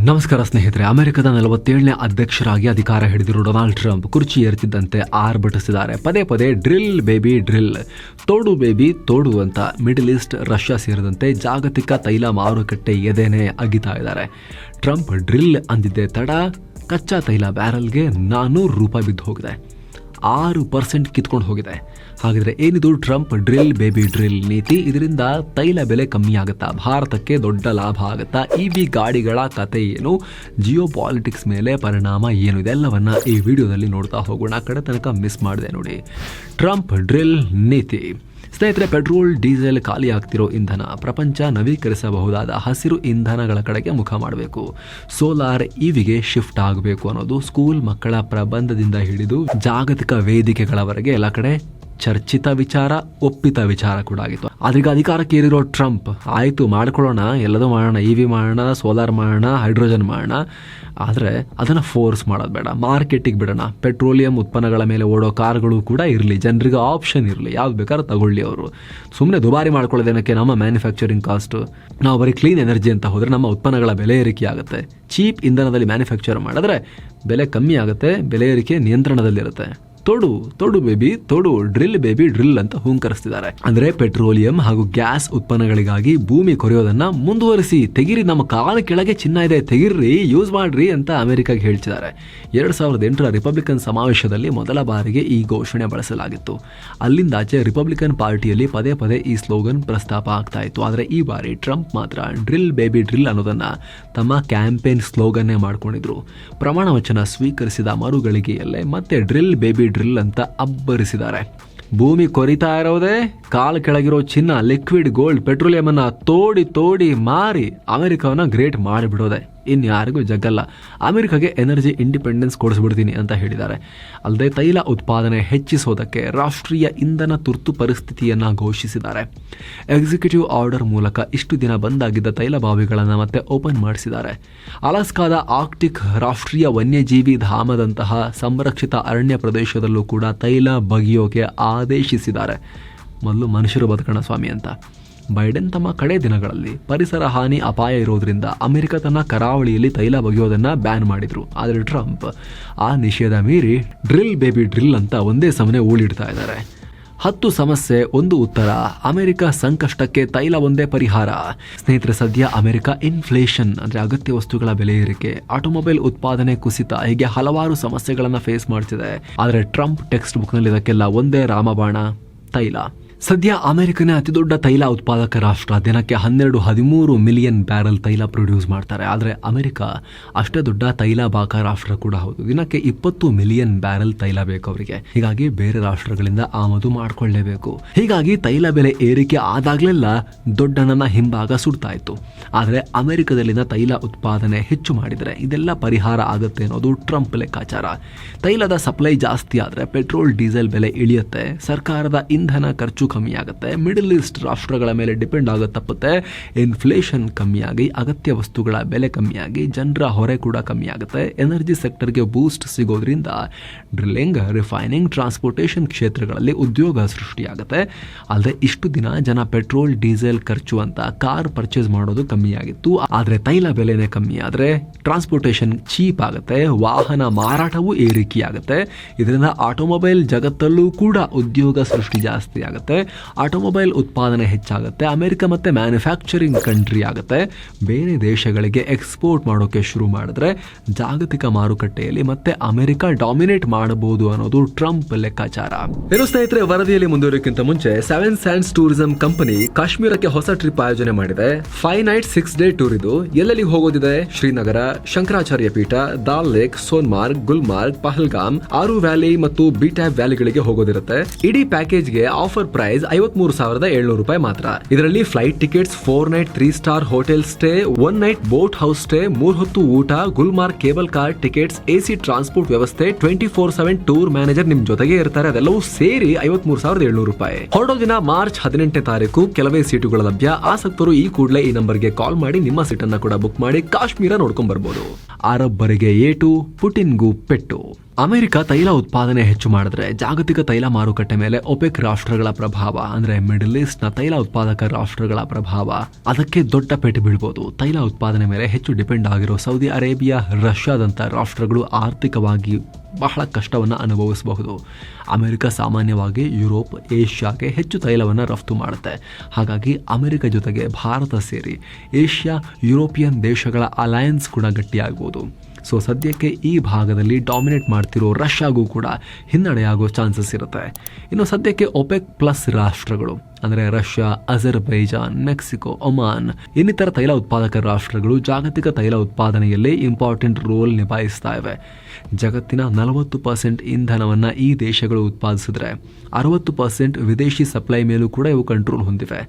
ನಮಸ್ಕಾರ ಸ್ನೇಹಿತರೆ. ಅಮೆರಿಕದ 47ನೇ ಅಧ್ಯಕ್ಷರಾಗಿ ಅಧಿಕಾರ ಹಿಡಿದಿರುವ ಡೊನಾಲ್ಡ್ ಟ್ರಂಪ್ ಕುರ್ಚಿ ಏರ್ತಿದ್ದಂತೆ ಆರ್ಭಟಿಸಿದ್ದಾರೆ. ಪದೇ ಪದೇ ಡ್ರಿಲ್ ಬೇಬಿ ಡ್ರಿಲ್, ತೋಡು ಬೇಬಿ ತೋಡು ಅಂತ ಮಿಡಲ್ ಈಸ್ಟ್, ರಷ್ಯಾ ಸೇರಿದಂತೆ ಜಾಗತಿಕ ತೈಲ ಮಾರುಕಟ್ಟೆ ಎದೆನೇ ಅಗಿತಾ ಇದ್ದಾರೆ. ಟ್ರಂಪ್ ಡ್ರಿಲ್ ಅಂದಿದ್ದೆ ತಡ ಕಚ್ಚಾ ತೈಲ ಬ್ಯಾರಲ್ಗೆ $400 ಬಿದ್ದು ಹೋಗಿದೆ, 6% ಕಿತ್ಕೊಂಡು ಹೋಗಿದೆ. ಹಾಗಿದ್ರೆ ಏನಿದು ಟ್ರಂಪ್ ಡ್ರಿಲ್ ಬೇಬಿ ಡ್ರಿಲ್ ನೀತಿ? ಇದರಿಂದ ತೈಲ ಬೆಲೆ ಕಮ್ಮಿ ಆಗುತ್ತಾ? ಭಾರತಕ್ಕೆ ದೊಡ್ಡ ಲಾಭ ಆಗುತ್ತಾ? EV ಗಾಡಿಗಳ ಕತೆ ಏನು? ಜಿಯೋ ಪಾಲಿಟಿಕ್ಸ್ ಮೇಲೆ ಪರಿಣಾಮ ಏನು? ಇದೆಲ್ಲವನ್ನ ಈ ವಿಡಿಯೋದಲ್ಲಿ ನೋಡ್ತಾ ಹೋಗೋಣ. ಕಡೆ ತನಕ ಮಿಸ್ ಮಾಡಿದೆ ನೋಡಿ. ಟ್ರಂಪ್ ಡ್ರಿಲ್ ನೀತಿ. ಸ್ನೇಹಿತರೆ, ಪೆಟ್ರೋಲ್ ಡೀಸೆಲ್ ಖಾಲಿ ಆಗ್ತಿರೋ ಇಂಧನ, ಪ್ರಪಂಚ ನವೀಕರಿಸಬಹುದಾದ ಹಸಿರು ಇಂಧನಗಳ ಕಡೆಗೆ ಮುಖ ಮಾಡಬೇಕು, ಸೋಲಾರ್ EVಗೆ ಶಿಫ್ಟ್ ಆಗಬೇಕು ಅನ್ನೋದು ಸ್ಕೂಲ್ ಮಕ್ಕಳ ಪ್ರಬಂಧದಿಂದ ಹಿಡಿದು ಜಾಗತಿಕ ವೇದಿಕೆಗಳವರೆಗೆ ಎಲ್ಲ ಕಡೆ ಚರ್ಚಿತ ವಿಚಾರ, ಒಪ್ಪಿತ ವಿಚಾರ ಕೂಡ ಆಗಿತ್ತು. ಆದ್ರೀಗ ಅಧಿಕಾರಕ್ಕೆ ಏರಿರೋ ಟ್ರಂಪ್ ಆಯಿತು ಮಾಡ್ಕೊಳ್ಳೋಣ, ಎಲ್ಲದೂ ಮಾಡೋಣ, EV ಮಾಡೋಣ, ಸೋಲಾರ್ ಮಾಡೋಣ, ಹೈಡ್ರೋಜನ್ ಮಾಡೋಣ, ಆದರೆ ಅದನ್ನು ಫೋರ್ಸ್ ಮಾಡೋದು ಬೇಡ, ಮಾರ್ಕೆಟಿಗೆ ಬಿಡೋಣ. ಪೆಟ್ರೋಲಿಯಂ ಉತ್ಪನ್ನಗಳ ಮೇಲೆ ಓಡೋ ಕಾರ್ಗಳು ಕೂಡ ಇರಲಿ, ಜನರಿಗೆ ಆಪ್ಷನ್ ಇರಲಿ, ಯಾವ್ದು ಬೇಕಾದ್ರೂ ತಗೊಳ್ಳಿ. ಅವರು ಸುಮ್ಮನೆ ದುಬಾರಿ ಮಾಡ್ಕೊಳ್ಳೋದೇನಕ್ಕೆ? ನಮ್ಮ ಮ್ಯಾನುಫ್ಯಾಕ್ಚರಿಂಗ್ ಕಾಸ್ಟು, ನಾವು ಬರೀ ಕ್ಲೀನ್ ಎನರ್ಜಿ ಅಂತ ಹೋದರೆ ನಮ್ಮ ಉತ್ಪನ್ನಗಳ ಬೆಲೆ ಏರಿಕೆ ಆಗುತ್ತೆ. ಚೀಪ್ ಇಂಧನದಲ್ಲಿ ಮ್ಯಾನುಫ್ಯಾಕ್ಚರ್ ಮಾಡಿದ್ರೆ ಬೆಲೆ ಕಮ್ಮಿ ಆಗುತ್ತೆ, ಬೆಲೆ ಏರಿಕೆ ನಿಯಂತ್ರಣದಲ್ಲಿರುತ್ತೆ. ತೋಡು ಬೇಬಿ ತೋಡು, ಡ್ರಿಲ್ ಬೇಬಿ ಡ್ರಿಲ್ ಅಂತ ಹೂಂಕರಿಸ್ತಿದ್ದಾರೆ. ಅಂದ್ರೆ ಪೆಟ್ರೋಲಿಯಂ ಹಾಗೂ ಗ್ಯಾಸ್ ಉತ್ಪನ್ನಗಳಿಗಾಗಿ ಭೂಮಿ ಕೊರೆಯೋದನ್ನ ಮುಂದುವರಿಸಿ, ತೆಗಿರಿ, ನಮ್ಮ ಕಾಲ ಕೆಳಗೆ ಚಿನ್ನ ಇದೆ, ತೆಗಿರ್ರಿ, ಯೂಸ್ ಮಾಡ್ರಿ ಅಂತ ಅಮೆರಿಕಾಗೆ ಹೇಳ್ತಿದ್ದಾರೆ. 2008ರ ರಿಪಬ್ಲಿಕನ್ ಸಮಾವೇಶದಲ್ಲಿ ಮೊದಲ ಬಾರಿಗೆ ಈ ಘೋಷಣೆ ಬಳಸಲಾಗಿತ್ತು. ಅಲ್ಲಿಂದಾಚೆ ರಿಪಬ್ಲಿಕನ್ ಪಾರ್ಟಿಯಲ್ಲಿ ಪದೇ ಪದೇ ಈ ಸ್ಲೋಗನ್ ಪ್ರಸ್ತಾಪ ಆಗ್ತಾ ಇತ್ತು. ಆದರೆ ಈ ಬಾರಿ ಟ್ರಂಪ್ ಮಾತ್ರ ಡ್ರಿಲ್ ಬೇಬಿ ಡ್ರಿಲ್ ಅನ್ನೋದನ್ನ ತಮ್ಮ ಕ್ಯಾಂಪೇನ್ ಸ್ಲೋಗನ್ನೇ ಮಾಡ್ಕೊಂಡಿದ್ರು. ಪ್ರಮಾಣ ವಚನ ಸ್ವೀಕರಿಸಿದ ಮರುಗಳಿಗೆಯಲ್ಲೇ ಮತ್ತೆ ಡ್ರಿಲ್ ಬೇಬಿ ಡ್ರಿಲ್ ಅಂತ ಅಬ್ಬರಿಸಿದ್ದಾರೆ. ಭೂಮಿ ಕೊರಿತಾ ಇರೋದೇ, ಕಾಲು ಕೆಳಗಿರೋ ಚಿನ್ನ, ಲಿಕ್ವಿಡ್ ಗೋಲ್ಡ್, ಪೆಟ್ರೋಲಿಯಂ ಅನ್ನ ತೋಡಿ ಮಾರಿ ಅಮೆರಿಕವನ್ನ ಗ್ರೇಟ್ ಮಾಡಿಬಿಡೋದೆ, ಇನ್ಯಾರಿಗೂ ಜಗ್ಗಲ್ಲ. ಅಮೆರಿಕಾಗೆ ಎನರ್ಜಿ ಇಂಡಿಪೆಂಡೆನ್ಸ್ ಕೊಡಿಸ್ಬಿಡ್ತೀನಿ ಅಂತ ಹೇಳಿದ್ದಾರೆ. ಅಲ್ಲದೆ ತೈಲ ಉತ್ಪಾದನೆ ಹೆಚ್ಚಿಸೋದಕ್ಕೆ ರಾಷ್ಟ್ರೀಯ ಇಂಧನ ತುರ್ತು ಪರಿಸ್ಥಿತಿಯನ್ನ ಘೋಷಿಸಿದ್ದಾರೆ. ಎಕ್ಸಿಕ್ಯೂಟಿವ್ ಆರ್ಡರ್ ಮೂಲಕ ಇಷ್ಟು ದಿನ ಬಂದಾಗಿದ್ದ ತೈಲ ಬಾವಿಗಳನ್ನು ಮತ್ತೆ ಓಪನ್ ಮಾಡಿಸಿದ್ದಾರೆ. ಅಲಾಸ್ಕಾದ ಆರ್ಕ್ಟಿಕ್ ರಾಷ್ಟ್ರೀಯ ವನ್ಯಜೀವಿ ಧಾಮದಂತಹ ಸಂರಕ್ಷಿತ ಅರಣ್ಯ ಪ್ರದೇಶದಲ್ಲೂ ಕೂಡ ತೈಲ ಬಗೆಯೋಕೆ ಆದೇಶಿಸಿದ್ದಾರೆ. ಮೊದಲು ಮನುಷ್ಯರು ಬದುಕೋಣ ಸ್ವಾಮಿ ಅಂತ. ಬೈಡೆನ್ ತಮ್ಮ ಕಡೆ ದಿನಗಳಲ್ಲಿ ಪರಿಸರ ಹಾನಿ ಅಪಾಯ ಇರೋದ್ರಿಂದ ಅಮೆರಿಕ ತನ್ನ ಕರಾವಳಿಯಲ್ಲಿ ತೈಲ ಬಗೆಯೋದನ್ನ ಬ್ಯಾನ್ ಮಾಡಿದ್ರು. ಆದರೆ ಟ್ರಂಪ್ ಆ ನಿಷೇಧ ಮೀರಿ ಡ್ರಿಲ್ ಬೇಬಿ ಡ್ರಿಲ್ ಅಂತ ಒಂದೇ ಸಮನೆ ಊಳಿಡ್ತಾ ಇದ್ದಾರೆ. 10 ಸಮಸ್ಯೆ, 1 ಉತ್ತರ. ಅಮೆರಿಕ ಸಂಕಷ್ಟಕ್ಕೆ ತೈಲ ಒಂದೇ ಪರಿಹಾರ. ಸ್ನೇಹಿತರೆ, ಸದ್ಯ ಅಮೆರಿಕ ಇನ್ಫ್ಲೇಷನ್ ಅಂದ್ರೆ ಅಗತ್ಯ ವಸ್ತುಗಳ ಬೆಲೆ ಏರಿಕೆ, ಆಟೋಮೊಬೈಲ್ ಉತ್ಪಾದನೆ ಕುಸಿತ, ಹೀಗೆ ಹಲವಾರು ಸಮಸ್ಯೆಗಳನ್ನ ಫೇಸ್ ಮಾಡ್ತಿದೆ. ಆದರೆ ಟ್ರಂಪ್ ಟೆಕ್ಸ್ಟ್ ಬುಕ್ ನಲ್ಲಿ ಇದಕ್ಕೆಲ್ಲ ಒಂದೇ ರಾಮಬಾಣ, ತೈಲ. ಸದ್ಯ ಅಮೆರಿಕನೇ ಅತಿ ದೊಡ್ಡ ತೈಲ ಉತ್ಪಾದಕ ರಾಷ್ಟ್ರ. ದಿನಕ್ಕೆ 12-13 ಮಿಲಿಯನ್ ಬ್ಯಾರಲ್ ತೈಲ ಪ್ರೊಡ್ಯೂಸ್ ಮಾಡ್ತಾರೆ. ಆದರೆ ಅಮೆರಿಕ ಅಷ್ಟೇ ದೊಡ್ಡ ತೈಲ ಬಾಕ ರಾಷ್ಟ್ರ ಕೂಡ ಹೌದು. ದಿನಕ್ಕೆ 20 ಮಿಲಿಯನ್ ಬ್ಯಾರಲ್ ತೈಲ ಬೇಕು ಅವರಿಗೆ. ಹೀಗಾಗಿ ಬೇರೆ ರಾಷ್ಟ್ರಗಳಿಂದ ಆಮದು ಮಾಡ್ಕೊಳ್ಳೇಬೇಕು. ಹೀಗಾಗಿ ತೈಲ ಬೆಲೆ ಏರಿಕೆ ಆದಾಗ್ಲೆಲ್ಲ ದೊಡ್ಡಣ್ಣನ ಹಿಂಭಾಗ ಸುಡ್ತಾ ಇತ್ತು. ಆದರೆ ಅಮೆರಿಕದಲ್ಲಿನ ತೈಲ ಉತ್ಪಾದನೆ ಹೆಚ್ಚು ಮಾಡಿದರೆ ಇದೆಲ್ಲ ಪರಿಹಾರ ಆಗುತ್ತೆ ಅನ್ನೋದು ಟ್ರಂಪ್ ಲೆಕ್ಕಾಚಾರ. ತೈಲದ ಸಪ್ಲೈ ಜಾಸ್ತಿ ಆದರೆ ಪೆಟ್ರೋಲ್ ಡೀಸೆಲ್ ಬೆಲೆ ಇಳಿಯುತ್ತೆ, ಸರ್ಕಾರದ ಇಂಧನ ಖರ್ಚು ಕಮ್ಮಿ ಆಗುತ್ತೆ, ಮಿಡಲ್ ಈಸ್ಟ್ ರಾಷ್ಟ್ರಗಳ ಮೇಲೆ ಡಿಪೆಂಡ್ ಆಗೋದು ತಪ್ಪುತ್ತೆ, ಇನ್ಫ್ಲೇಷನ್ ಕಮ್ಮಿಯಾಗಿ ಅಗತ್ಯ ವಸ್ತುಗಳ ಬೆಲೆ ಕಮ್ಮಿಯಾಗಿ ಜನರ ಹೊರೆ ಕೂಡ ಕಮ್ಮಿ ಆಗುತ್ತೆ, ಎನರ್ಜಿ ಸೆಕ್ಟರ್ಗೆ ಬೂಸ್ಟ್ ಸಿಗೋದ್ರಿಂದ ಡ್ರಿಲ್ಲಿಂಗ್, ರಿಫೈನಿಂಗ್, ಟ್ರಾನ್ಸ್ಪೋರ್ಟೇಷನ್ ಕ್ಷೇತ್ರಗಳಲ್ಲಿ ಉದ್ಯೋಗ ಸೃಷ್ಟಿಯಾಗುತ್ತೆ. ಅಲ್ಲದೆ ಇಷ್ಟು ದಿನ ಜನ ಪೆಟ್ರೋಲ್ ಡೀಸೆಲ್ ಖರ್ಚು ಅಂತ ಕಾರ್ ಪರ್ಚೇಸ್ ಮಾಡೋದು ಕಮ್ಮಿಯಾಗಿತ್ತು. ಆದರೆ ತೈಲ ಬೆಲೆನೇ ಕಮ್ಮಿ ಆದರೆ ಟ್ರಾನ್ಸ್ಪೋರ್ಟೇಷನ್ ಚೀಪ್ ಆಗುತ್ತೆ, ವಾಹನ ಮಾರಾಟವೂ ಏರಿಕೆಯಾಗುತ್ತೆ. ಇದರಿಂದ ಆಟೋಮೊಬೈಲ್ ಜಗತ್ತಲ್ಲೂ ಕೂಡ ಉದ್ಯೋಗ ಸೃಷ್ಟಿ ಜಾಸ್ತಿ ಆಗುತ್ತೆ, ಆಟೋಮೊಬೈಲ್ ಉತ್ಪಾದನೆ ಹೆಚ್ಚಾಗುತ್ತೆ, ಅಮೆರಿಕ ಮತ್ತೆ ಮ್ಯಾನುಫ್ಯಾಕ್ಚರಿಂಗ್ ಕಂಟ್ರಿ ಆಗುತ್ತೆ. ಬೇರೆ ದೇಶಗಳಿಗೆ ಎಕ್ಸ್ಪೋರ್ಟ್ ಮಾಡೋಕೆ ಶುರು ಮಾಡಿದ್ರೆ ಜಾಗತಿಕ ಮಾರುಕಟ್ಟೆಯಲ್ಲಿ ಮತ್ತೆ ಅಮೆರಿಕ ಡಾಮಿನೇಟ್ ಮಾಡಬಹುದು ಅನ್ನೋದು ಟ್ರಂಪ್ ಲೆಕ್ಕಾಚಾರ. ಏನು ಸ್ನೇಹಿತರೆ, ವರದಿಯಲ್ಲಿ ಮುಂದುವರಿಯೋಕ್ಕಿಂತ ಮುಂಚೆ 7 Sands ಟೂರಿಸಂ ಕಂಪನಿ ಕಾಶ್ಮೀರಕ್ಕೆ ಹೊಸ ಟ್ರಿಪ್ ಆಯೋಜನೆ ಮಾಡಿದೆ. 5 night 6 day ಟೂರ್ ಇದು. ಎಲ್ಲೆಲ್ಲಿ ಹೋಗೋದಿದೆ? ಶ್ರೀನಗರ, ಶಂಕರಾಚಾರ್ಯ ಪೀಠ, ದಾಲ್ ಲೇಕ್, ಸೋನ್ಮಾರ್ಗ್, ಗುಲ್ಮಾರ್ಗ್, ಪಹಲ್ಗಾಮ್, ಆರು ವ್ಯಾಲಿ ಮತ್ತು ಬಿಟ್ಯಾಬ್ ವ್ಯಾಲಿಗಳಿಗೆ ಹೋಗೋದಿರುತ್ತೆ. ಇಡೀ ಪ್ಯಾಕೇಜ್ಗೆ ಆಫರ್ ಪ್ರೈಸ್ $53,700 ಮಾತ್ರ. ಇದರಲ್ಲಿ flight tickets, 4 night 3 star hotel stay, 1 night boat house stay, 3 ಹೊತ್ತು ಊಟ, Gulmarg cable car tickets, AC transport ವ್ಯವಸ್ಥೆ, 24/7 ಟೂರ್ ಮ್ಯಾನೇಜರ್ ನಿಮ್ ಜೊತೆಗೆ ಇರ್ತಾರೆ. ಅದೆಲ್ಲವೂ ಸೇರಿ $53,700. ಹೊರಡೋ ದಿನ ಮಾರ್ಚ್ 18ನೇ ತಾರೀಕು. ಕೆಲವೇ ಸೀಟುಗಳ ಲಭ್ಯ. ಆಸಕ್ತರು ಈ ಕೂಡಲೇ ಈ ನಂಬರ್ಗೆ ಕಾಲ್ ಮಾಡಿ ನಿಮ್ಮ ಸೀಟನ್ನ ಕೂಡ ಬುಕ್ ಮಾಡಿ ಕಾಶ್ಮೀರ ನೋಡ್ಕೊಂಡ್ ಬರ್ಬೋದು. ಅರಬ್ಬರಿಗೆ ಏಟು, ಪುಟಿನ್ಗೂ ಪೆಟ್ಟು. ಅಮೆರಿಕ ತೈಲ ಉತ್ಪಾದನೆ ಹೆಚ್ಚು ಮಾಡಿದ್ರೆ ಜಾಗತಿಕ ತೈಲ ಮಾರುಕಟ್ಟೆ ಮೇಲೆ ಒಪೆಕ್ ರಾಷ್ಟ್ರಗಳ ಪ್ರಭಾವ ಅಂದ್ರೆ ಮಿಡಲ್ ಈಸ್ಟ್ ನ ತೈಲ ಉತ್ಪಾದಕ ರಾಷ್ಟ್ರಗಳ ಪ್ರಭಾವ ಅದಕ್ಕೆ ದೊಡ್ಡ ಪೆಟ್ಟು ಬೀಳ್ಬೋದು. ತೈಲ ಉತ್ಪಾದನೆ ಮೇಲೆ ಹೆಚ್ಚು ಡಿಪೆಂಡ್ ಆಗಿರೋ ಸೌದಿ ಅರೇಬಿಯಾ, ರಷ್ಯಾದಂಥ ರಾಷ್ಟ್ರಗಳು ಆರ್ಥಿಕವಾಗಿ ಬಹಳ ಕಷ್ಟವನ್ನು ಅನುಭವಿಸಬಹುದು. ಅಮೆರಿಕ ಸಾಮಾನ್ಯವಾಗಿ ಯುರೋಪ್, ಏಷ್ಯಾಗೆ ಹೆಚ್ಚು ತೈಲವನ್ನು ರಫ್ತು ಮಾಡುತ್ತೆ. ಹಾಗಾಗಿ ಅಮೆರಿಕ ಜೊತೆಗೆ ಭಾರತ ಸೇರಿ ಏಷ್ಯಾ, ಯುರೋಪಿಯನ್ ದೇಶಗಳ ಅಲಯನ್ಸ್ ಕೂಡ ಗಟ್ಟಿಯಾಗಬಹುದು. ಸೊ ಸದ್ಯಕ್ಕೆ ಈ ಭಾಗದಲ್ಲಿ ಡಾಮಿನೇಟ್ ಮಾಡ್ತಿರೋ ರಷ್ಯಾಗೂ ಕೂಡ ಹಿನ್ನಡೆಯಾಗೋ ಚಾನ್ಸಸ್ ಇರುತ್ತೆ. ಇನ್ನು ಸದ್ಯಕ್ಕೆ ಒಪೆಕ್ ಪ್ಲಸ್ ರಾಷ್ಟ್ರಗಳು ಅಂದರೆ ರಷ್ಯಾ, ಅಜರ್ಬೈಜಾನ್, ಮೆಕ್ಸಿಕೋ, ಒಮಾನ್ ಇನ್ನಿತರ ತೈಲ ಉತ್ಪಾದಕ ರಾಷ್ಟ್ರಗಳು ಜಾಗತಿಕ ತೈಲ ಉತ್ಪಾದನೆಯಲ್ಲಿ ಇಂಪಾರ್ಟೆಂಟ್ ರೋಲ್ ನಿಭಾಯಿಸ್ತಾ ಇವೆ. ಜಗತ್ತಿನ 40% ಇಂಧನವನ್ನು ಈ ದೇಶಗಳು ಉತ್ಪಾದಿಸಿದ್ರೆ 60% ವಿದೇಶಿ ಸಪ್ಲೈ ಮೇಲೂ ಕೂಡ ಇವು ಕಂಟ್ರೋಲ್ ಹೊಂದಿವೆ.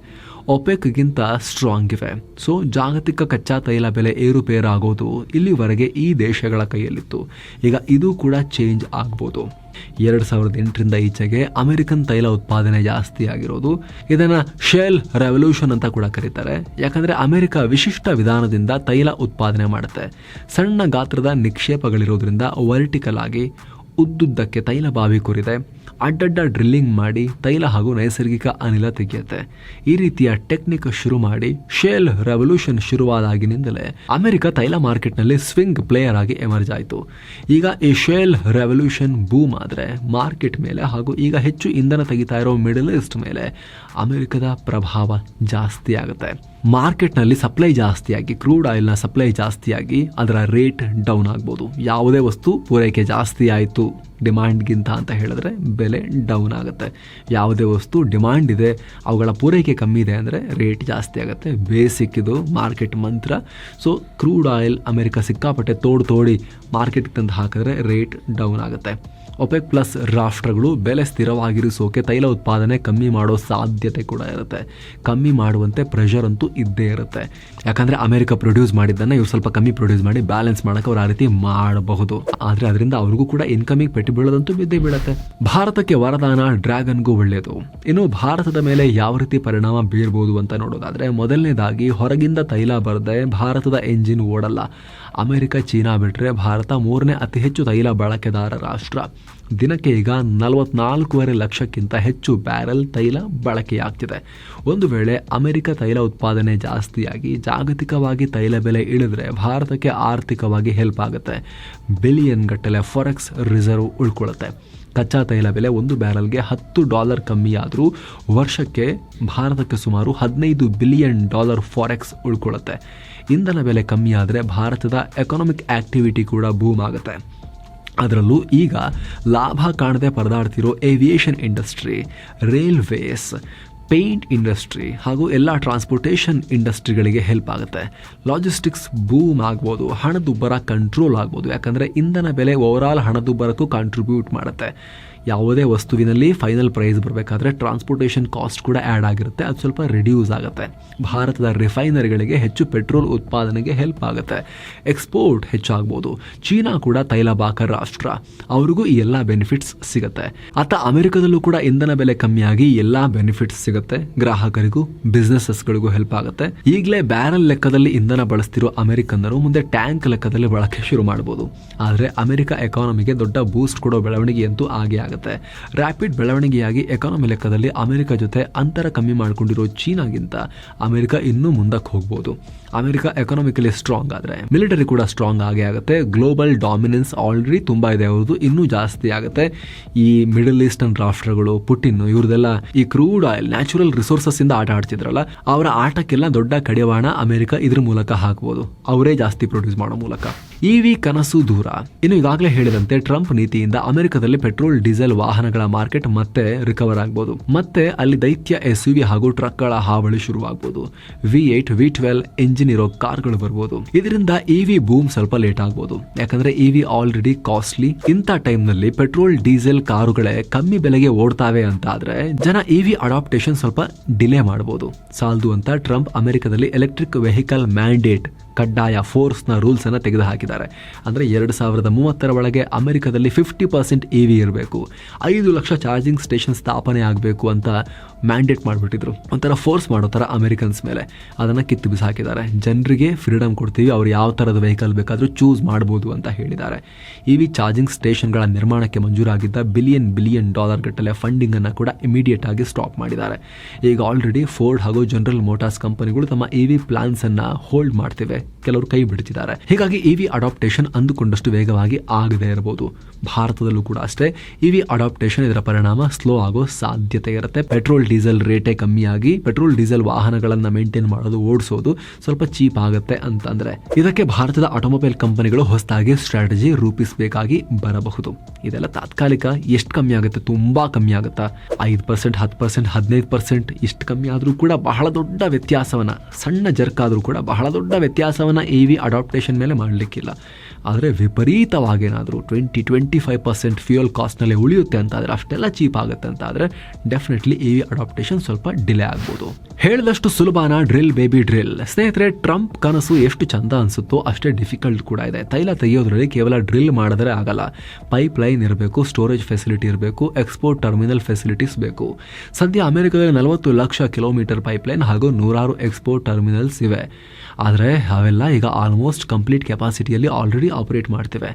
ಒಪೆಕ್ಗಿಂತ ಸ್ಟ್ರಾಂಗ್ ಇವೆ. ಸೊ ಜಾಗತಿಕ ಕಚ್ಚಾ ತೈಲ ಬೆಲೆ ಏರುಪೇರಾಗೋದು ಇಲ್ಲಿವರೆಗೆ ಈ ದೇಶಗಳ ಕೈಯಲ್ಲಿತ್ತು. ಈಗ ಇದು ಕೂಡ ಚೇಂಜ್ ಆಗ್ಬೋದು. 2008ರಿಂದ ಈಚೆಗೆ ಅಮೆರಿಕನ್ ತೈಲ ಉತ್ಪಾದನೆ ಜಾಸ್ತಿ ಆಗಿರೋದು. ಇದನ್ನ ಶೆಲ್ ರೆವಲ್ಯೂಷನ್ ಅಂತ ಕೂಡ ಕರೀತಾರೆ. ಯಾಕಂದ್ರೆ ಅಮೆರಿಕ ವಿಶಿಷ್ಟ ವಿಧಾನದಿಂದ ತೈಲ ಉತ್ಪಾದನೆ ಮಾಡುತ್ತೆ. ಸಣ್ಣ ಗಾತ್ರದ ನಿಕ್ಷೇಪಗಳಿರೋದ್ರಿಂದ ವರ್ಟಿಕಲ್ ಆಗಿ ಉದ್ದುದ್ದಕ್ಕೆ ತೈಲ ಬಾವಿ ಕೊರಿದೆ ಅಡ್ಡಡ್ಡ ಡ್ರಿಲ್ಲಿಂಗ್ ಮಾಡಿ ತೈಲ ಹಾಗೂ ನೈಸರ್ಗಿಕ ಅನಿಲ ತೆಗೆಯುತ್ತೆ. ಈ ರೀತಿಯ ಟೆಕ್ನಿಕ್ ಶುರು ಮಾಡಿ ಶೇಲ್ ರೆವಲ್ಯೂಷನ್ ಶುರುವಾದಾಗಿನಿಂದಲೇ ಅಮೆರಿಕ ತೈಲ ಮಾರ್ಕೆಟ್ನಲ್ಲಿ ಸ್ವಿಂಗ್ ಪ್ಲೇಯರ್ ಆಗಿ ಎಮರ್ಜ್ ಆಯಿತು. ಈಗ ಈ ಶೇಲ್ ರೆವಲ್ಯೂಷನ್ ಬೂಮ್ ಆದರೆ ಮಾರ್ಕೆಟ್ ಮೇಲೆ ಹಾಗೂ ಈಗ ಹೆಚ್ಚು ಇಂಧನ ತೆಗಿತಾ ಇರೋ ಮಿಡಲ್ ಈಸ್ಟ್ ಮೇಲೆ ಅಮೆರಿಕದ ಪ್ರಭಾವ ಜಾಸ್ತಿ ಆಗುತ್ತೆ. ಮಾರ್ಕೆಟ್ನಲ್ಲಿ ಸಪ್ಲೈ ಜಾಸ್ತಿಯಾಗಿ ಕ್ರೂಡ್ ಆಯಿಲ್ನ ಸಪ್ಲೈ ಜಾಸ್ತಿಯಾಗಿ ಅದರ ರೇಟ್ ಡೌನ್ ಆಗ್ಬೋದು. ಯಾವುದೇ ವಸ್ತು ಪೂರೈಕೆ ಜಾಸ್ತಿ ಆಯಿತು ಡಿಮಾಂಡ್ಗಿಂತ ಅಂತ ಹೇಳಿದ್ರೆ ಬೆಲೆ ಡೌನ್ ಆಗುತ್ತೆ. ಯಾವುದೇ ವಸ್ತು ಡಿಮಾಂಡ್ ಇದೆ ಅವುಗಳ ಪೂರೈಕೆ ಕಮ್ಮಿ ಇದೆ ಅಂದರೆ ರೇಟ್ ಜಾಸ್ತಿ ಆಗುತ್ತೆ. ಬೇಸಿಕ್ ಇದು ಮಾರ್ಕೆಟ್ ಮಂತ್ರ. ಸೊ ಕ್ರೂಡ್ ಆಯಿಲ್ ಅಮೆರಿಕ ಸಿಕ್ಕಾಪಟ್ಟೆ ತೋಡಿ ಮಾರ್ಕೆಟ್ಗೆ ತಂದು ಹಾಕಿದ್ರೆ ರೇಟ್ ಡೌನ್ ಆಗುತ್ತೆ. ಒಪೆಕ್ ಪ್ಲಸ್ ರಾಷ್ಟ್ರಗಳು ಬೆಲೆ ಸ್ಥಿರವಾಗಿರಿಸೋಕೆ ತೈಲ ಉತ್ಪಾದನೆ ಕಮ್ಮಿ ಮಾಡೋ ಸಾಧ್ಯತೆ ಕೂಡ ಇರುತ್ತೆ. ಕಮ್ಮಿ ಮಾಡುವಂತೆ ಪ್ರೆಷರ್ ಅಂತೂ ಇದ್ದೇ ಇರುತ್ತೆ. ಯಾಕಂದರೆ ಅಮೆರಿಕ ಪ್ರೊಡ್ಯೂಸ್ ಮಾಡಿದ್ದನ್ನು ಇವ್ರು ಸ್ವಲ್ಪ ಕಮ್ಮಿ ಪ್ರೊಡ್ಯೂಸ್ ಮಾಡಿ ಬ್ಯಾಲೆನ್ಸ್ ಮಾಡೋಕೆ ಅವ್ರು ಆ ರೀತಿ ಮಾಡಬಹುದು. ಆದರೆ ಅದರಿಂದ ಅವ್ರಿಗೂ ಕೂಡ ಇನ್ಕಮಿಗೆ ಪೆಟ್ಟು ಬೀಳೋದಂತೂ ಬಿದ್ದೇ ಬೀಳುತ್ತೆ. ಭಾರತಕ್ಕೆ ವರದಾನ ಡ್ರ್ಯಾಗನ್ಗೂ ಒಳ್ಳೆಯದು. ಇನ್ನು ಭಾರತದ ಮೇಲೆ ಯಾವ ರೀತಿ ಪರಿಣಾಮ ಬೀರ್ಬೋದು ಅಂತ ನೋಡೋದಾದರೆ ಮೊದಲನೇದಾಗಿ ಹೊರಗಿಂದ ತೈಲ ಬರದೆ ಭಾರತದ ಎಂಜಿನ್ ಓಡಲ್ಲ. ಅಮೆರಿಕ, ಚೀನಾ ಬಿಟ್ಟರೆ ಭಾರತ 3ನೇ ಅತಿ ಹೆಚ್ಚು ತೈಲ ಬಳಕೆದಾರ ರಾಷ್ಟ್ರ. ದಿನಕ್ಕೆ ಈಗ 44.5 ಲಕ್ಷಕ್ಕಿಂತ ಹೆಚ್ಚು ಬ್ಯಾರೆಲ್ ತೈಲ ಬಳಕೆಯಾಗ್ತಿದೆ. ಒಂದು ವೇಳೆ ಅಮೆರಿಕ ತೈಲ ಉತ್ಪಾದನೆ ಜಾಸ್ತಿಯಾಗಿ ಜಾಗತಿಕವಾಗಿ ತೈಲ ಬೆಲೆ ಇಳಿದ್ರೆ ಭಾರತಕ್ಕೆ ಆರ್ಥಿಕವಾಗಿ ಹೆಲ್ಪ್ ಆಗುತ್ತೆ. ಬಿಲಿಯನ್ ಗಟ್ಟಲೆ ಫಾರೆಕ್ಸ್ ರಿಸರ್ವ್ ಉಳ್ಕೊಳ್ಳುತ್ತೆ. ಕಚ್ಚಾ ತೈಲ ಬೆಲೆ ಒಂದು ಬ್ಯಾರಲ್ಗೆ $10 ಕಮ್ಮಿಯಾದರೂ ವರ್ಷಕ್ಕೆ ಭಾರತಕ್ಕೆ ಸುಮಾರು $15 ಬಿಲಿಯನ್ ಫಾರೆಕ್ಸ್ ಉಳ್ಕೊಳ್ಳುತ್ತೆ. ಇಂಧನ ಬೆಲೆ ಕಮ್ಮಿಯಾದರೆ ಭಾರತದ ಎಕನಾಮಿಕ್ ಆಕ್ಟಿವಿಟಿ ಕೂಡ ಬೂಮ್ ಆಗುತ್ತೆ. ಅದರಲ್ಲೂ ಈಗ ಲಾಭ ಕಾಣದೆ ಪರದಾಡ್ತಿರೋ aviation industry, railways, paint industry ಹಾಗೂ ಎಲ್ಲ ಟ್ರಾನ್ಸ್ಪೋರ್ಟೇಷನ್ ಇಂಡಸ್ಟ್ರಿಗಳಿಗೆ ಹೆಲ್ಪ್ ಆಗುತ್ತೆ. ಲಾಜಿಸ್ಟಿಕ್ಸ್ ಬೂಮ್ ಆಗ್ಬೋದು, ಹಣದುಬ್ಬರ ಕಂಟ್ರೋಲ್ ಆಗ್ಬೋದು. ಯಾಕಂದರೆ ಇಂಧನ ಬೆಲೆ ಓವರಾಲ್ ಹಣದುಬ್ಬರಕ್ಕೂ ಕಾಂಟ್ರಿಬ್ಯೂಟ್ ಮಾಡುತ್ತೆ. ಯಾವುದೇ ವಸ್ತುವಿನಲ್ಲಿ ಫೈನಲ್ ಪ್ರೈಸ್ ಬರಬೇಕಾದ್ರೆ ಟ್ರಾನ್ಸ್ಪೋರ್ಟೇಷನ್ ಕಾಸ್ಟ್ ಕೂಡ ಆ್ಯಡ್ ಆಗಿರುತ್ತೆ. ಅದು ಸ್ವಲ್ಪ ರಿಡ್ಯೂಸ್ ಆಗುತ್ತೆ. ಭಾರತದ ರಿಫೈನರಿಗಳಿಗೆ ಹೆಚ್ಚು ಪೆಟ್ರೋಲ್ ಉತ್ಪಾದನೆಗೆ ಹೆಲ್ಪ್ ಆಗುತ್ತೆ. ಎಕ್ಸ್ಪೋರ್ಟ್ ಹೆಚ್ಚಾಗ್ಬೋದು. ಚೀನಾ ಕೂಡ ತೈಲಬಾಕ ರಾಷ್ಟ್ರ, ಅವ್ರಿಗೂ ಈ ಎಲ್ಲ ಬೆನಿಫಿಟ್ಸ್ ಸಿಗುತ್ತೆ. ಅತ್ತ ಅಮೆರಿಕದಲ್ಲೂ ಕೂಡ ಇಂಧನ ಬೆಲೆ ಕಮ್ಮಿಯಾಗಿ ಎಲ್ಲ ಬೆನಿಫಿಟ್ಸ್ ಸಿಗುತ್ತೆ. ಗ್ರಾಹಕರಿಗೂ ಬಿಸ್ನೆಸಸ್ಗಳಿಗೂ ಹೆಲ್ಪ್ ಆಗುತ್ತೆ. ಈಗಲೇ ಬ್ಯಾರಲ್ ಲೆಕ್ಕದಲ್ಲಿ ಇಂಧನ ಬಳಸ್ತಿರೋ ಅಮೆರಿಕನ್ನರು ಮುಂದೆ ಟ್ಯಾಂಕ್ ಲೆಕ್ಕದಲ್ಲಿ ಬಳಕೆ ಶುರು ಮಾಡ್ಬೋದು. ಆದರೆ ಅಮೆರಿಕ ಎಕಾನಮಿಗೆ ದೊಡ್ಡ ಬೂಸ್ಟ್ ಕೊಡೋ ಬೆಳವಣಿಗೆ ಅಂತೂ ಆಗೇ ಆಗುತ್ತೆ. ರ್ಯಾಪಿಡ್ ಬೆಳವಣಿಗೆಯಾಗಿ ಎಕಾನಮಿ ಲೆಕ್ಕದಲ್ಲಿ ಅಮೆರಿಕ ಜೊತೆ ಅಂತರ ಕಮ್ಮಿ ಮಾಡಿಕೊಂಡಿರೋ ಚೀನಾಗಿಂತ ಅಮೆರಿಕ ಇನ್ನೂ ಮುಂದಕ್ಕೆ ಹೋಗ್ಬೋದು. ಅಮೆರಿಕ ಎಕಾನಮಿಕಲಿ ಸ್ಟ್ರಾಂಗ್ ಆದರೆ ಮಿಲಿಟರಿ ಕೂಡ ಸ್ಟ್ರಾಂಗ್ ಆಗೇ ಆಗುತ್ತೆ. ಗ್ಲೋಬಲ್ ಡಾಮಿನೆನ್ಸ್ ಆಲ್ರೆಡಿ ತುಂಬ ಇದೆ ಅವ್ರದ್ದು, ಇನ್ನೂ ಜಾಸ್ತಿ ಆಗುತ್ತೆ. ಈ ಮಿಡಲ್ ಈಸ್ಟರ್ನ್ ರಾಷ್ಟ್ರಗಳು, ಪುಟಿನ್, ಇವ್ರದೆಲ್ಲ ಈ ಕ್ರೂಡ್ ಆಯಿಲ್, ನ್ಯಾಚುರಲ್ ರಿಸೋರ್ಸಸ್ ಇಂದ ಆಟ ಆಡ್ತಿದ್ರಲ್ಲ, ಅವರ ಆಟಕ್ಕೆಲ್ಲ ದೊಡ್ಡ ಕಡಿವಾಣ ಅಮೆರಿಕ ಇದ್ರ ಮೂಲಕ ಹಾಕ್ಬೋದು, ಅವರೇ ಜಾಸ್ತಿ ಪ್ರೊಡ್ಯೂಸ್ ಮಾಡೋ ಮೂಲಕ. ಇವಿ ಕನಸು ದೂರ. ಇನ್ನು ಈಗಾಗಲೇ ಹೇಳಿದಂತೆ ಟ್ರಂಪ್ ನೀತಿಯಿಂದ ಅಮೆರಿಕದಲ್ಲಿ ಪೆಟ್ರೋಲ್, ಡೀಸೆಲ್ ವಾಹನಗಳ ಮಾರ್ಕೆಟ್ ಮತ್ತೆ ರಿಕವರ್ ಆಗ್ಬೋದು. ಮತ್ತೆ ಅಲ್ಲಿ ದೈತ್ಯ SUV ಹಾಗೂ ಟ್ರಕ್ಗಳ ಹಾವಳಿ ಶುರುವಾಗಬಹುದು. V8, V12 ಇಂಜಿನ್ ಇರೋ ಕಾರ್ಗಳು ಬರ್ಬೋದು. ಇದರಿಂದ ಇವಿ ಬೂಮ್ ಸ್ವಲ್ಪ ಲೇಟ್ ಆಗ್ಬೋದು. ಯಾಕಂದ್ರೆ ಇವಿ ಆಲ್ರೆಡಿ ಕಾಸ್ಟ್ಲಿ. ಇಂಥ ಟೈಮ್ ನಲ್ಲಿ ಪೆಟ್ರೋಲ್, ಡೀಸೆಲ್ ಕಾರುಗಳೇ ಕಮ್ಮಿ ಬೆಲೆಗೆ ಓಡ್ತಾವೆ ಅಂತ ಆದ್ರೆ ಜನ ಇವಿ ಅಡಾಪ್ಟೇಷನ್ ಸ್ವಲ್ಪ ಡಿಲೇ ಮಾಡಬಹುದು. ಸಾಲದು ಅಂತ ಟ್ರಂಪ್ ಅಮೆರಿಕದಲ್ಲಿ ಎಲೆಕ್ಟ್ರಿಕ್ ವೆಹಿಕಲ್ ಮ್ಯಾಂಡೇಟ್ ಕಡ್ಡಾಯ ಫೋರ್ಸ್ನ ರೂಲ್ಸನ್ನು ತೆಗೆದುಹಾಕಿದ್ದಾರೆ. ಅಂದರೆ 2030 ಒಳಗೆ ಅಮೆರಿಕದಲ್ಲಿ 50% EV ಇರಬೇಕು, 5 ಲಕ್ಷ ಚಾರ್ಜಿಂಗ್ ಸ್ಟೇಷನ್ ಸ್ಥಾಪನೆ ಆಗಬೇಕು ಅಂತ ಮ್ಯಾಂಡೇಟ್ ಮಾಡಿಬಿಟ್ಟಿದ್ರು. ಒಂಥರ ಫೋರ್ಸ್ ಮಾಡೋ ಥರ ಅಮೆರಿಕನ್ಸ್ ಮೇಲೆ ಅದನ್ನು ಕಿತ್ತು ಬಿಸಾಕಿದ್ದಾರೆ. ಜನರಿಗೆ ಫ್ರೀಡಮ್ ಕೊಡ್ತೀವಿ, ಅವ್ರು ಯಾವ ಥರದ ವೆಹಿಕಲ್ ಬೇಕಾದರೂ ಚೂಸ್ ಮಾಡ್ಬೋದು ಅಂತ ಹೇಳಿದ್ದಾರೆ. EV ಚಾರ್ಜಿಂಗ್ ಸ್ಟೇಷನ್ಗಳ ನಿರ್ಮಾಣಕ್ಕೆ ಮಂಜೂರಾಗಿದ್ದ ಬಿಲಿಯನ್ ಡಾಲರ್ ಗಟ್ಟಲೆ ಫಂಡಿಂಗನ್ನು ಕೂಡ ಇಮಿಡಿಯೇಟ್ ಆಗಿ ಸ್ಟಾಪ್ ಮಾಡಿದ್ದಾರೆ. ಈಗ ಆಲ್ರೆಡಿ ಫೋರ್ಡ್ ಹಾಗೂ ಜನರಲ್ ಮೋಟಾರ್ಸ್ ಕಂಪನಿಗಳು ತಮ್ಮ EV ಪ್ಲಾನ್ಸ್ ಅನ್ನ ಹೋಲ್ಡ್ ಮಾಡ್ತಿವೆ, ಕೆಲವರು ಕೈ ಬಿಡ್ತಿದ್ದಾರೆ. ಹೀಗಾಗಿ EV ಅಡಾಪ್ಟೇಷನ್ ಅಂದುಕೊಂಡಷ್ಟು ವೇಗವಾಗಿ ಆಗದೇ ಇರಬಹುದು. ಭಾರತದಲ್ಲೂ ಕೂಡ ಅಷ್ಟೇ EV ಅಡಾಪ್ಟೇಷನ್ ಇದರ ಪರಿಣಾಮ ಸ್ಲೋ ಆಗೋ ಸಾಧ್ಯತೆ ಇರುತ್ತೆ. ಪೆಟ್ರೋಲ್ ಡೀಸೆಲ್ ರೇಟೇ ಕಮ್ಮಿಯಾಗಿ ಪೆಟ್ರೋಲ್ ಡೀಸೆಲ್ ವಾಹನಗಳನ್ನು ಮೇಂಟೈನ್ ಮಾಡೋದು, ಓಡಿಸೋದು ಸ್ವಲ್ಪ ಚೀಪ್ ಆಗುತ್ತೆ ಅಂತಂದ್ರೆ ಇದಕ್ಕೆ ಭಾರತದ ಆಟೋಮೊಬೈಲ್ ಕಂಪನಿಗಳು ಹೊಸದಾಗಿ ಸ್ಟ್ರಾಟಜಿ ರೂಪಿಸಬೇಕಾಗಿ ಬರಬಹುದು. ಇದೆಲ್ಲ ತಾತ್ಕಾಲಿಕ. ಎಷ್ಟು ಕಮ್ಮಿ ಆಗುತ್ತೆ? ತುಂಬಾ ಕಮ್ಮಿ ಆಗುತ್ತಾ? 5%, 10%, 15% ಇಷ್ಟು ಕಮ್ಮಿ ಆದರೂ ಕೂಡ ಬಹಳ ದೊಡ್ಡ ವ್ಯತ್ಯಾಸವನ್ನ, ಸಣ್ಣ ಜರ್ಕ್ ಆದರೂ ಕೂಡ ಬಹಳ ದೊಡ್ಡ ವ್ಯತ್ಯಾಸವನ್ನ EV ಅಡಾಪ್ಟೇಷನ್ ಮೇಲೆ ಮಾಡಲಿಕ್ಕಿಲ್ಲ. ಆದರೆ ವಿಪರೀತವಾಗೇನಾದರೂ 20-25% ಫ್ಯೂಯಲ್ ಕಾಸ್ಟ್ನಲ್ಲೇ ಉಳಿಯುತ್ತೆ ಅಂತ ಆದರೆ, ಅಷ್ಟೆಲ್ಲ ಚೀಪ್ ಆಗುತ್ತೆ ಅಂತ ಆದರೆ ಡೆಫಿನೆಟ್ಲಿ EV ಅಡಾಪ್ಟೇಷನ್ ಸ್ವಲ್ಪ ಡಿಲೇ ಆಗ್ಬೋದು. ಹೇಳಿದಷ್ಟು ಸುಲಭನ ಡ್ರಿಲ್ ಬೇಬಿ ಡ್ರಿಲ್? ಸ್ನೇಹಿತರೆ, ಟ್ರಂಪ್ ಕನಸು ಎಷ್ಟು ಚಂದ ಅನಿಸುತ್ತೋ ಅಷ್ಟೇ ಡಿಫಿಕಲ್ಟ್ ಕೂಡ ಇದೆ. ತೈಲ ತೆಗೆಯೋದ್ರಲ್ಲಿ ಕೇವಲ ಡ್ರಿಲ್ ಮಾಡಿದ್ರೆ ಆಗಲ್ಲ. ಪೈಪ್ ಲೈನ್ ಇರಬೇಕು, ಸ್ಟೋರೇಜ್ ಫೆಸಿಲಿಟಿ ಇರಬೇಕು, ಎಕ್ಸ್ಪೋರ್ಟ್ ಟರ್ಮಿನಲ್ ಫೆಸಿಲಿಟೀಸ್ ಬೇಕು. ಸದ್ಯ ಅಮೆರಿಕದಲ್ಲಿ 40 ಲಕ್ಷ ಕಿಲೋಮೀಟರ್ ಪೈಪ್ ಲೈನ್ ಹಾಗೂ 100 ಎಕ್ಸ್ಪೋರ್ಟ್ ಟರ್ಮಿನಲ್ಸ್ ಇವೆ. ಆದರೆ ಅವೆಲ್ಲ ಈಗ ಆಲ್ಮೋಸ್ಟ್ ಕಂಪ್ಲೀಟ್ ಕೆಪಾಸಿಟಿಯಲ್ಲಿ ಆಲ್ರೆಡಿ ಆಪರೇಟ್ ಮಾಡ್ತಿವೆ.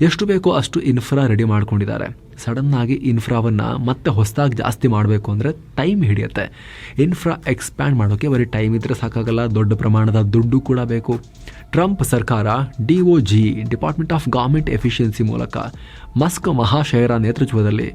ಎಷ್ಟು ಬೇಕೋ ಅಷ್ಟು ಇನ್ಫ್ರಾ ರೆಡಿ ಮಾಡ್ಕೊಂಡಿದ್ದಾರೆ. ಸಡನ್ ಆಗಿ ಇನ್ಫ್ರಾವನ್ನು ಮತ್ತೆ ಹೊಸದಾಗಿ ಜಾಸ್ತಿ ಮಾಡಬೇಕು ಅಂದರೆ ಟೈಮ್ ಹಿಡಿಯುತ್ತೆ. ಇನ್ಫ್ರಾ ಎಕ್ಸ್ಪ್ಯಾಂಡ್ ಮಾಡೋಕ್ಕೆ ಬರೀ ಟೈಮ್ ಇದ್ದರೆ ಸಾಕಾಗಲ್ಲ, ದೊಡ್ಡ ಪ್ರಮಾಣದ ದುಡ್ಡು ಕೂಡ ಬೇಕು. ಟ್ರಂಪ್ ಸರ್ಕಾರ DOG, department of government efficiency ಮೂಲಕ ಮಸ್ಕ್ ಮಹಾಶಯರ ನೇತೃತ್ವದಲ್ಲಿ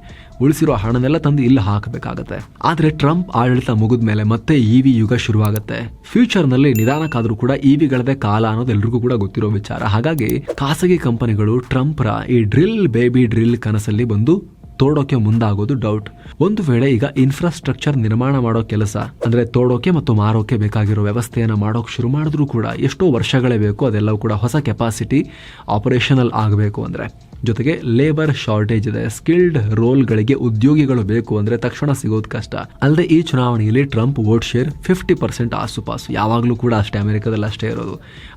ಉಳಿಸಿರೋ ಹಣನೆಲ್ಲ ತಂದು ಇಲ್ಲಿ ಹಾಕಬೇಕಾಗತ್ತೆ. ಆದರೆ ಟ್ರಂಪ್ ಆಡಳಿತ ಮುಗಿದ ಮೇಲೆ ಮತ್ತೆ EV ಯುಗ ಶುರುವಾಗುತ್ತೆ. ಫ್ಯೂಚರ್ನಲ್ಲಿ ನಿಧಾನಕ್ಕಾದರೂ ಕೂಡ EVಗಳದೇ ಕಾಲ ಅನ್ನೋದು ಎಲ್ರಿಗೂ ಕೂಡ ಗೊತ್ತಿರೋ ವಿಚಾರ. ಹಾಗಾಗಿ ಖಾಸಗಿ ಕಂಪನಿಗಳು ಟ್ರಂಪ್ರ ಈ ಡ್ರಿಲ್ ಬೇಬಿ ಡ್ರಿಲ್ ಕನಸಲ್ಲಿ ಬಂದು ತೋಡೋಕೆ ಮುಂದಾಗೋದು ಡೌಟ್. ಒಂದು ವೇಳೆ ಈಗ ಇನ್ಫ್ರಾಸ್ಟ್ರಕ್ಚರ್ ನಿರ್ಮಾಣ ಮಾಡೋ ಕೆಲಸ ಅಂದ್ರೆ ತೋಡೋಕೆ ಮತ್ತು ಮಾರೋಕೆ ಬೇಕಾಗಿರೋ ವ್ಯವಸ್ಥೆಯನ್ನು ಮಾಡೋಕೆ ಶುರು ಮಾಡಿದ್ರೂ ಕೂಡ ಎಷ್ಟೋ ವರ್ಷಗಳೇ ಬೇಕು. ಅದೆಲ್ಲವೂ ಕೂಡ ಹೊಸ ಕೆಪಾಸಿಟಿ ಆಪರೇಷನಲ್ ಆಗಬೇಕು ಅಂದರೆ. ಜೊತೆಗೆ ಲೇಬರ್ ಶಾರ್ಟೇಜ್ ಇದೆ. ಸ್ಕಿಲ್ಡ್ ರೋಲ್ಗಳಿಗೆ ಉದ್ಯೋಗಿಗಳು ಬೇಕು ಅಂದರೆ ತಕ್ಷಣ ಸಿಗೋದು ಕಷ್ಟ. ಅಲ್ಲದೆ ಈ ಚುನಾವಣೆಯಲ್ಲಿ ಟ್ರಂಪ್ ವೋಟ್ ಶೇರ್ 50% ಆಸುಪಾಸು. ಯಾವಾಗಲೂ ಕೂಡ ಅಷ್ಟೇ, ಅಮೆರಿಕದಲ್ಲಿ ಅಷ್ಟೇ ಇರೋದು.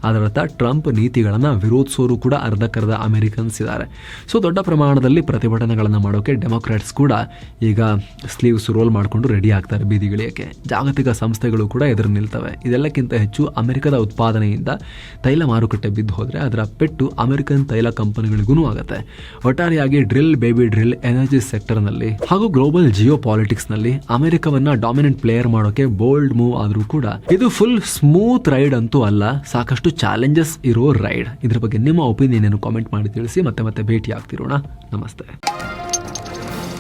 ಅದರರ್ಥ ಟ್ರಂಪ್ ನೀತಿಗಳನ್ನು ವಿರೋಧಿಸೋರು ಕೂಡ ಅರ್ಧಕ್ಕರ್ಧ ಅಮೆರಿಕನ್ಸ್ ಇದ್ದಾರೆ. ಸೊ ದೊಡ್ಡ ಪ್ರಮಾಣದಲ್ಲಿ ಪ್ರತಿಭಟನೆಗಳನ್ನು ಮಾಡೋಕೆ ಡೆಮೊಕ್ರಾಟ್ಸ್ ಕೂಡ ಈಗ ಸ್ಲೀವ್ಸ್ ರೋಲ್ ಮಾಡಿಕೊಂಡು ರೆಡಿ ಆಗ್ತಾರೆ ಬೀದಿಗಿಳಿಯಕ್ಕೆ. ಜಾಗತಿಕ ಸಂಸ್ಥೆಗಳು ಕೂಡ ಎದುರು ನಿಲ್ತವೆ. ಇದೆಲ್ಲಕ್ಕಿಂತ ಹೆಚ್ಚು ಅಮೆರಿಕದ ಉತ್ಪಾದನೆಯಿಂದ ತೈಲ ಮಾರುಕಟ್ಟೆ ಬಿದ್ದು ಹೋದರೆ ಅದರ ಪೆಟ್ಟು ಅಮೆರಿಕನ್ ತೈಲ ಕಂಪನಿಗಳಿಗೂ ಆಗುತ್ತೆ. ಒಟ್ಟಾರೆಯಾಗಿ ಡ್ರಿಲ್ ಬೇಬಿ ಡ್ರಿಲ್ ಎನರ್ಜಿ ಸೆಕ್ಟರ್ನಲ್ಲಿ ಹಾಗೂ ಗ್ಲೋಬಲ್ ಜಿಯೋ ಪಾಲಿಟಿಕ್ಸ್ ನಲ್ಲಿ ಅಮೆರಿಕವನ್ನ ಡಾಮಿನೆಂಟ್ ಪ್ಲೇಯರ್ ಮಾಡೋಕೆ ಬೋಲ್ಡ್ ಮೂವ್ ಆದ್ರೂ ಕೂಡ ಇದು ಫುಲ್ ಸ್ಮೂತ್ ರೈಡ್ ಅಂತೂ ಅಲ್ಲ. ಸಾಕಷ್ಟು ಚಾಲೆಂಜಸ್ ಇರೋ ರೈಡ್. ಇದ್ರ ಬಗ್ಗೆ ನಿಮ್ಮ ಒಪಿನಿಯನ್ ಕಾಮೆಂಟ್ ಮಾಡಿ ತಿಳಿಸಿ. ಮತ್ತೆ ಭೇಟಿ ಆಗ್ತಿರೋಣ. ನಮಸ್ತೆ.